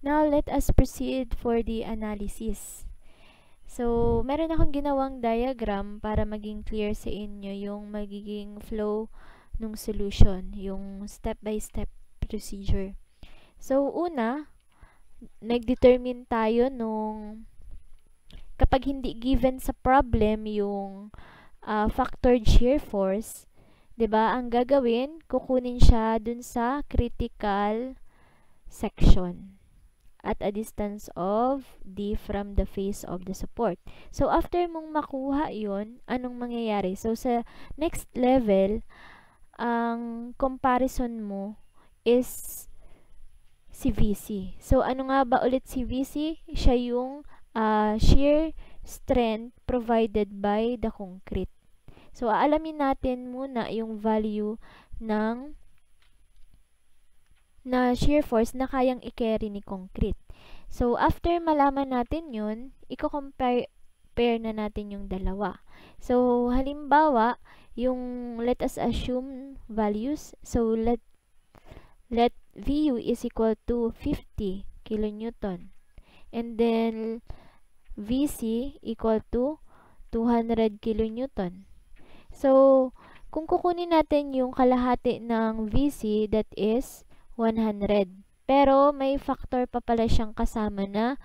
Now, let us proceed for the analysis. So, meron akong ginawang diagram para maging clear sa inyo yung magiging flow ng solution, yung step-by-step procedure. So, una, nag-determine tayo nung kapag hindi given sa problem yung factored shear force, 'di ba? Ang gagawin, kukunin siya dun sa critical section at a distance of d from the face of the support. So, after mong makuha yon, anong mangyayari? So, sa next level, ang comparison mo is si VC. So, ano nga ba ulit si VC? Siya yung shear strength provided by the concrete. So, aalamin natin muna yung value ng na shear force na kayang i-carry ni concrete. So, after malaman natin yun, i-compare na natin yung dalawa. So, halimbawa, yung let us assume values. So, let VU is equal to 50 kilonewton. And then, VC equal to 200 kilonewton. So, kung kukunin natin yung kalahati ng VC, that is 100. Pero may factor pa pala siyang kasama na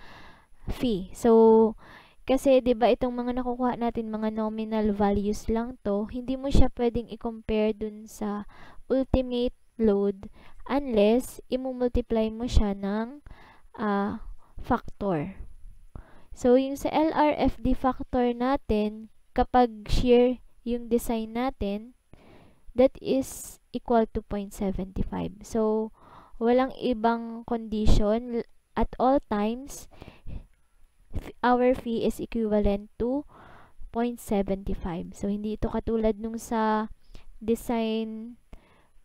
phi. So, kasi 'di ba itong mga nakukuha natin mga nominal values lang to, hindi mo siya pwedeng i-compare dun sa ultimate load unless i-multiply mo siya ng factor. So, yung sa LRFD factor natin, kapag shear yung design natin, that is equal to 0.75. So, walang ibang condition. At all times, our phi is equivalent to 0.75. So, hindi ito katulad nung sa design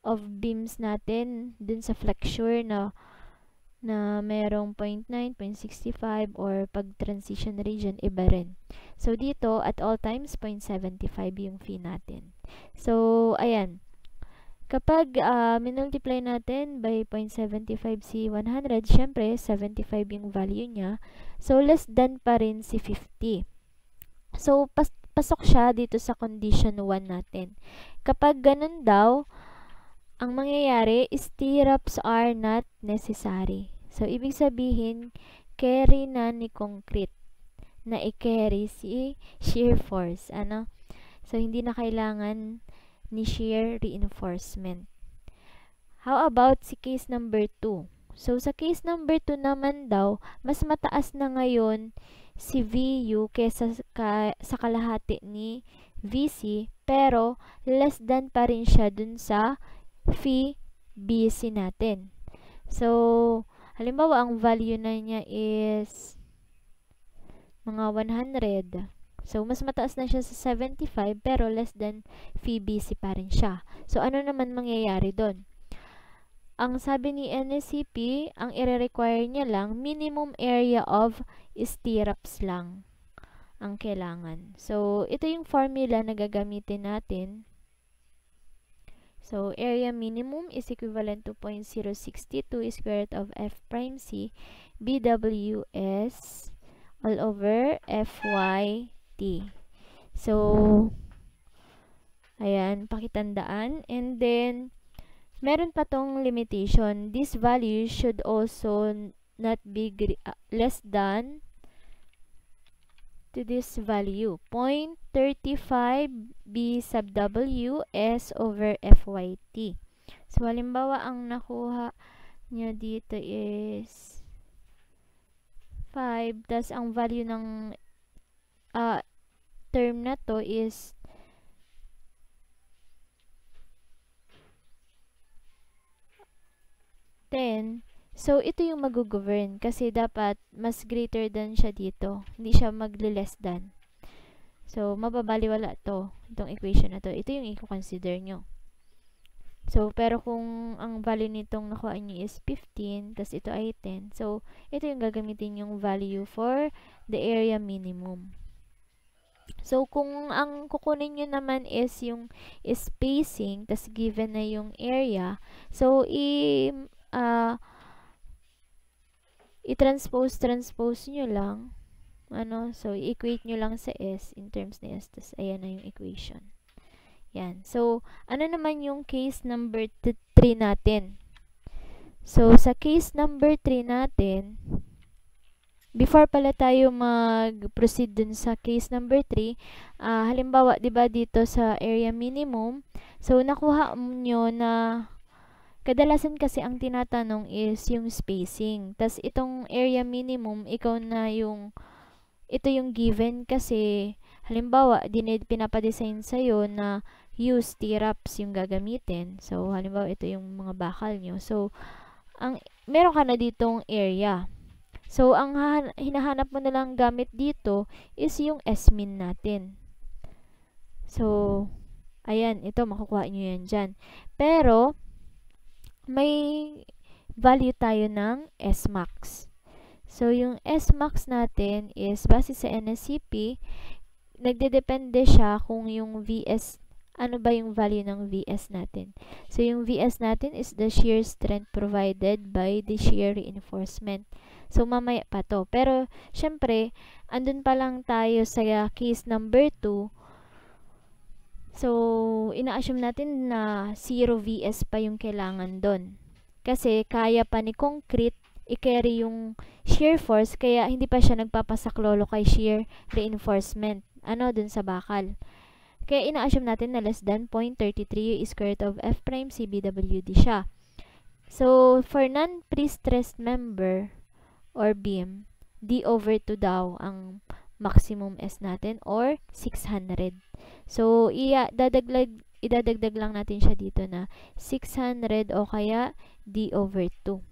of beams natin, dun sa flexure na merong 0.9, 0.65, or pag transition region, iba rin. So, dito, at all times, 0.75 yung phi natin. So, ayan. Kapag minultiply natin by 0.75 si 100, syempre 75 yung value niya. So, less than pa rin si 50. So, pasok siya dito sa condition 1 natin. Kapag ganun daw, ang mangyayari, stirrups are not necessary. So, ibig sabihin, carry na ni concrete na i-carry si shear force. So, hindi na kailangan ni shear reinforcement. How about si case number 2? So, sa case number 2 naman daw, mas mataas na ngayon si VU kesa sa kalahati ni VC, pero less than pa rin siya dun sa phi BC natin. So, halimbawa, ang value na niya is mga 100. So, mas mataas na siya sa 75, pero less than phi BC pa rin siya. So, ano naman mangyayari doon? Ang sabi ni NSCP, ang i-require niya lang, minimum area of stirrups lang ang kailangan. So, ito yung formula na gagamitin natin. So, area minimum is equivalent to 0.062 square root of F prime C BWS all over FYT. So, ayan, pakitandaan. And then, meron pa tong limitation. This value should also not be less than to this value. 0.35 B sub W S over FYT. So, halimbawa, ang nakuha niya dito is 5, tas ang value ng term na to is 10. So, ito yung mag-govern kasi dapat mas greater than siya dito. Hindi siya magle-less than. So, mababaliwala to. Itong equation na to. Ito yung i-consider nyo. So, pero kung ang value nitong nakuha nyo is 15, tas ito ay 10. So, ito yung gagamitin yung value for the area minimum. So, kung ang kukunin nyo naman is yung spacing, tas given na yung area, so, i-transpose nyo lang, so, i-equate nyo lang sa S in terms na S, tas ayan na yung equation. Yan. So, ano naman yung case number 3 natin? So, sa case number 3 natin, before pala tayo mag-proceed dun sa case number 3, halimbawa, 'di ba dito sa area minimum, so nakuha nyo na kadalasan kasi ang tinatanong is yung spacing. Tas itong area minimum, ito yung given kasi halimbawa, pinapadesign sa'yo na use T-wraps yung gagamitin. So, halimbawa, ito yung mga bakal nyo. So, meron ka na ditong area. So, ang hinahanap mo na lang gamit dito is yung S-min natin. So, ayan, ito, makukuha nyo yan dyan. Pero, may value tayo ng S-max. So, yung S-max natin is, base sa NSCP, nagdedepende siya kung yung VS, ano ba yung value ng VS natin. So, yung VS natin is the shear strength provided by the shear reinforcement. So, mamaya pa to. Pero, syempre, andun pa lang tayo sa case number 2. So, ina-assume natin na 0 VS pa yung kailangan doon. Kasi, kaya pa ni concrete i-carry yung shear force, kaya hindi pa siya nagpapasaklolo kay shear reinforcement. Dun sa bakal. Kaya, ina-assume natin na less than 0.33 square root of F prime CBWD siya. So, for non-pre-stressed member, or beam, D over 2 daw ang maximum S natin, or 600. So, idadagdag lang natin siya dito na 600 o kaya D over 2.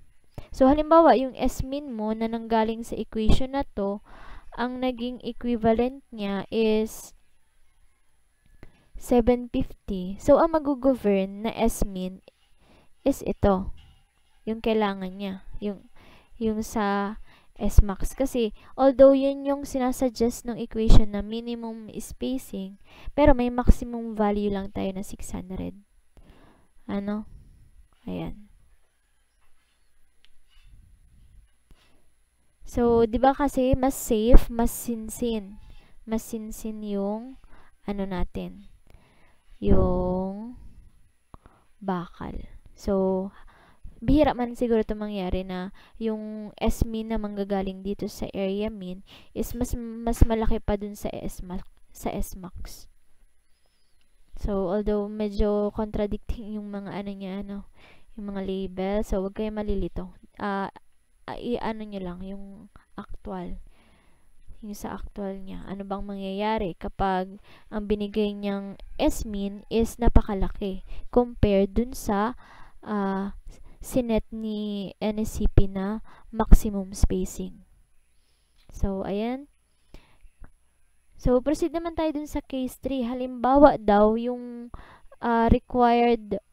So, halimbawa, yung S min mo na nanggaling sa equation na to, ang naging equivalent niya is 750. So, ang mag-govern na S min is ito. Yung kailangan niya. Yung sa S-max. Kasi, although yun yung sinasuggest ng equation na minimum spacing, pero may maximum value lang tayo na 600. Ayan. So, di ba kasi mas safe, mas sinsin yung natin, yung bakal. So, bihira man siguro ito mangyari na yung S-min na manggagaling dito sa area min is mas malaki pa dun sa S-max. So, although medyo contradicting yung mga yung mga label, so wag kayo malilito. Nyo lang yung actual. Yung sa actual niya. Ano bang mangyayari kapag ang binigay niyang S-min is napakalaki compared dun sa sinet ni NSCP na maximum spacing. So, ayan. So, proceed naman tayo dun sa case 3. Halimbawa daw, yung required,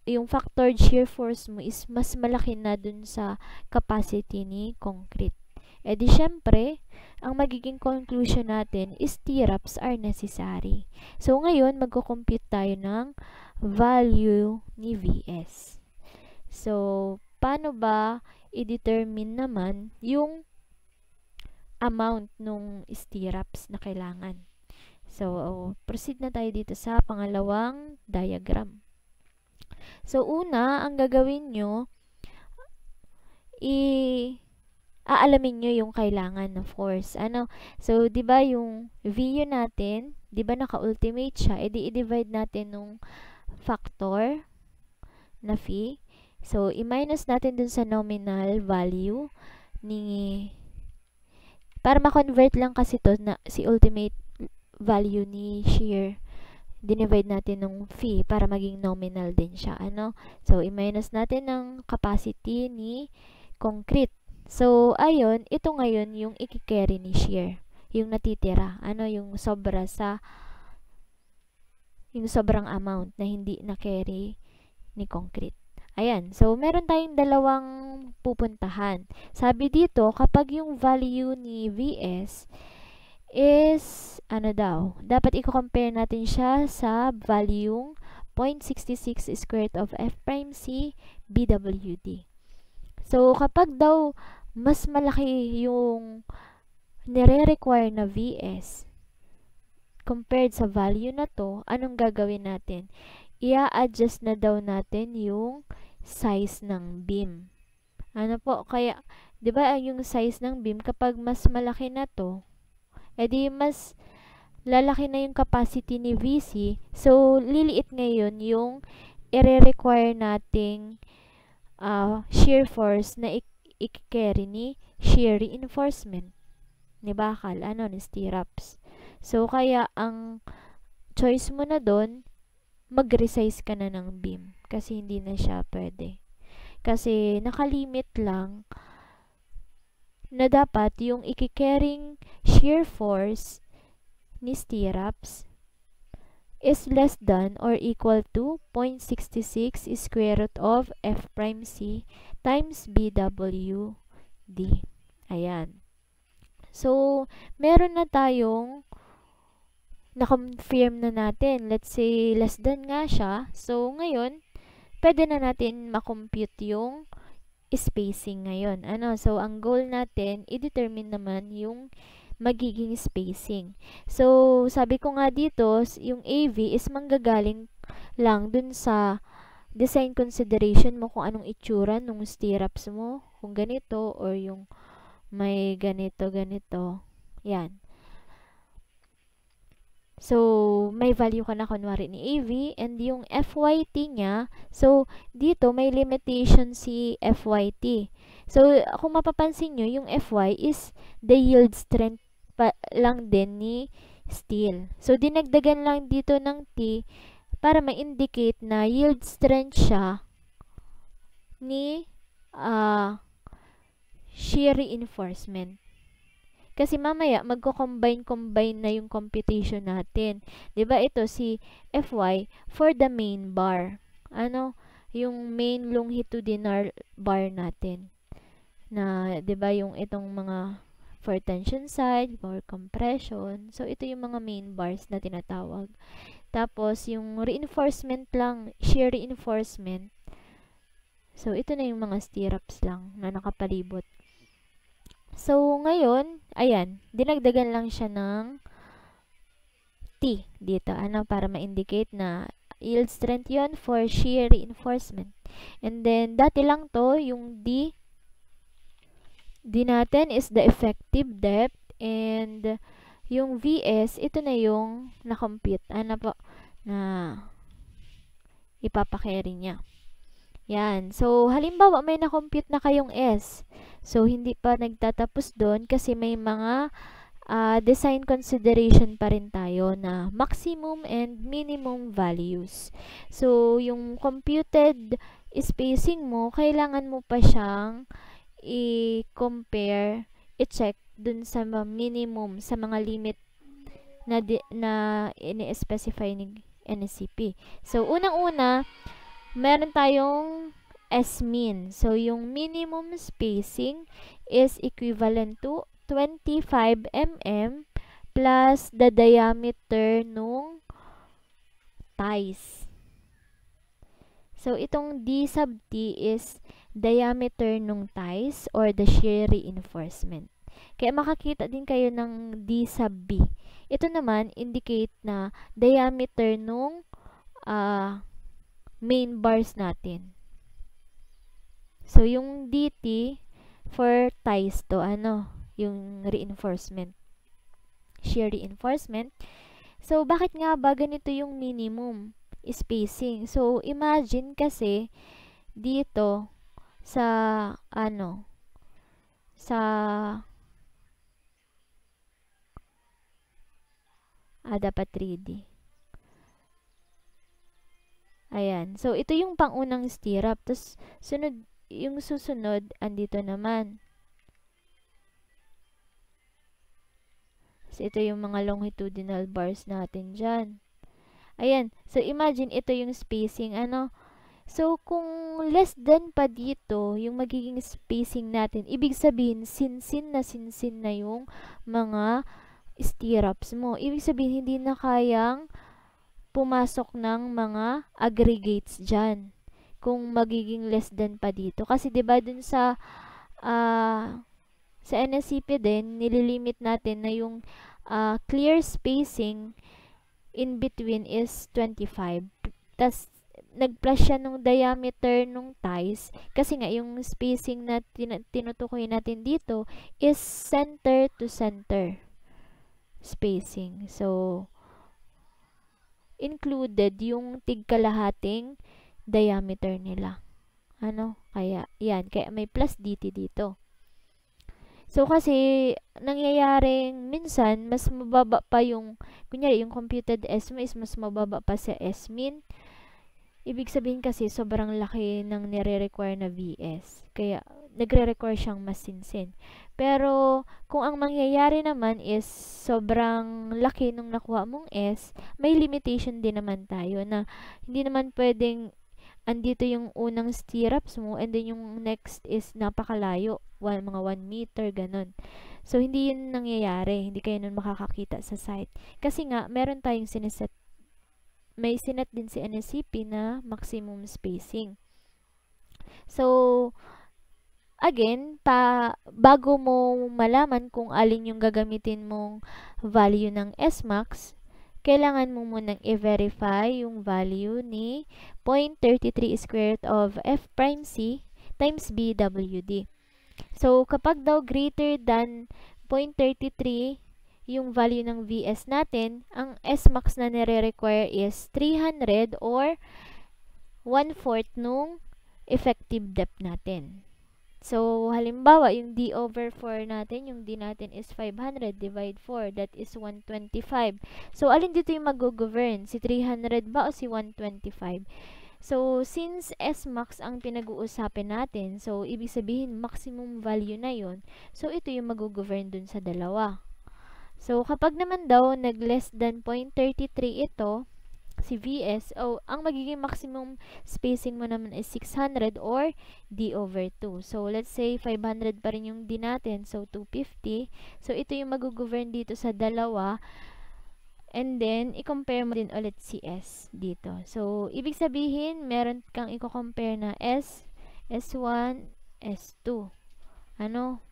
yung factored shear force mo is mas malaki na dun sa capacity ni concrete. E di syempre, ang magiging conclusion natin is T-wraps are necessary. So, ngayon, magko-compute tayo ng value ni VS. So, paano ba i-determine naman yung amount nung stirrups na kailangan? So, proceed na tayo dito sa pangalawang diagram. So, una, ang gagawin nyo, aalamin nyo yung kailangan na force. So, di ba yung VU natin, di ba naka-ultimate siya, edi i-divide natin nung factor na phi. So, i-minus natin dun sa nominal value para ma-convert lang kasi to na si ultimate value ni shear. Dinivide natin ng phi para maging nominal din siya. So, i-minus natin ng capacity ni concrete. So, ayun, ito ngayon yung i-carry ni shear. Yung natitira. Yung sobra yung sobrang amount na hindi na-carry ni concrete. Ayan. So, meron tayong dalawang pupuntahan. Sabi dito, kapag yung value ni VS is, ano daw, dapat i-compare natin siya sa value 0.66 square root of f prime c BWD. So, kapag daw mas malaki yung nire-require na Vs compared sa value na to, anong gagawin natin? I-adjust na daw natin yung size ng beam. Ano po? Kaya, di ba yung size ng beam, kapag mas malaki na to, edi mas lalaki na yung capacity ni VC. So, liliit ngayon yung i-require nating shear force na i-carry ni shear reinforcement ni bakal, ni stirrups. So, kaya ang choice mo na doon, mag-resize ka na ng beam kasi hindi na siya pwede. Kasi nakalimit lang na dapat yung i-carrying shear force ni stirrups is less than or equal to 0.66 square root of f prime c times BWD. Ayan. So, meron na tayong na-confirm na natin. Let's say, less than nga siya. So, ngayon, pwede na natin makompute yung spacing ngayon. So, ang goal natin, i-determine naman yung magiging spacing. So, sabi ko nga dito, yung AV is manggagaling lang dun sa design consideration mo kung anong itsura nung stirrups mo. Kung ganito, or yung may ganito. Yan. So, may value ka na kunwari ni AV, and yung FYT niya, so, dito may limitation si FYT. So, kung mapapansin nyo, yung FY is the yield strength lang din ni steel. So, dinagdagan lang dito ng T para ma-indicate na yield strength siya ni shear reinforcement. Kasi mamaya, magko-combine na yung computation natin. 'Di ba ito si Fy for the main bar. Yung main longitudinal bar natin. Na, 'di ba yung itong mga for tension side, for compression. So, ito yung mga main bars na tinatawag. Tapos, yung reinforcement lang, shear reinforcement. So, ito na yung mga stirrups lang na nakapalibot. So, ngayon, ayan, dinagdagan lang siya ng T dito, para ma-indicate na yield strength yon for shear reinforcement. And then, dati lang to, yung D natin is the effective depth, and yung VS, ito na yung na-compute, na ipapakerry niya. Yan. So, halimbawa, may na-compute na kayong S. So, hindi pa nagtatapos doon kasi may mga design consideration pa rin tayo na maximum and minimum values. So, yung computed spacing mo, kailangan mo pa siyang i-compare, i-check dun sa minimum, sa mga limit na ini-specify ni NSCP. So, unang-una, meron tayong S-min. So, yung minimum spacing is equivalent to 25 mm plus the diameter nung ties. So, itong D sub T is diameter nung ties or the shear reinforcement. Kaya makakita din kayo ng D sub B. Ito naman indicate na diameter nung main bars natin. So, yung DT for ties to, yung reinforcement. Shear reinforcement. So, bakit nga ba ganito yung minimum spacing? So, imagine kasi dito sa dapat 3D. Ayan. So, ito yung pangunang stirrup. Tapos, yung susunod, andito naman. So, ito yung mga longitudinal bars natin dyan. Ayan. So, imagine, ito yung spacing. So, kung less than pa dito, yung magiging spacing natin, ibig sabihin, sinsin na yung mga stirrups mo. Ibig sabihin, hindi na kayang pumasok ng mga aggregates dyan. Kung magiging less than pa dito. Kasi 'di ba dun sa NSCP din, nililimit natin na yung clear spacing in between is 25. Tas nag-plus siya nung diameter nung ties kasi nga yung spacing na tinutukoy natin dito is center to center spacing. So, included yung tigkalahating diameter nila. Kaya, yan. Kaya may plus DT dito. So, kasi, nangyayaring minsan, mas mababa pa yung, kunyari, yung computed S mo is mas mababa pa sa S-min. Ibig sabihin kasi, sobrang laki ng nire-require na VS. Kaya, nagre-require siyang masinsin. Pero, kung ang mangyayari naman is sobrang laki nung nakuha mong S, may limitation din naman tayo na hindi naman pwedeng andito yung unang stirrups mo and then yung next is napakalayo, mga 1 meter, ganun. So, hindi yun nangyayari. Hindi kayo nun makakakita sa site. Kasi nga, meron tayong may sinet din si NSCP na maximum spacing. So, again, bago mo malaman kung alin yung gagamitin mong value ng SMax, kailangan mo munang i-verify yung value ni 0.33 square root of f prime c times BWD. So, kapag daw greater than 0.33 yung value ng VS natin, ang SMax na nire-require is 300 or 1/4 nung effective depth natin. So, halimbawa, yung d over 4 natin, yung d natin is 500 divide 4, that is 125. So, alin dito yung mag-govern? Si 300 ba o si 125? So, since SMax ang pinag-uusapin natin, so, ibig sabihin, maximum value na yon. So, ito yung mag-govern dun sa dalawa. So, kapag naman daw, nag-less than 0.33 ito, si VS, ang magiging maximum spacing mo naman is 600 or D over 2. So, let's say 500 pa rin yung D natin. So, 250. So, ito yung mag-govern dito sa dalawa. And then, i-compare mo din ulit si S dito. So, ibig sabihin, meron kang i-compare na S1, S2.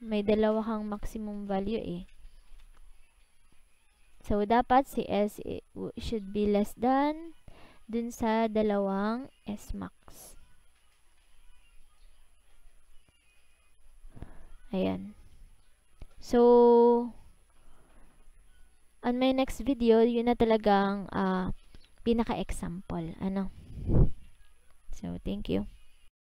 May dalawa kang maximum value eh. So, dapat si S should be less than dun sa dalawang SMax. Ayan. So, on my next video, yun na talagang pinaka-example. So, thank you.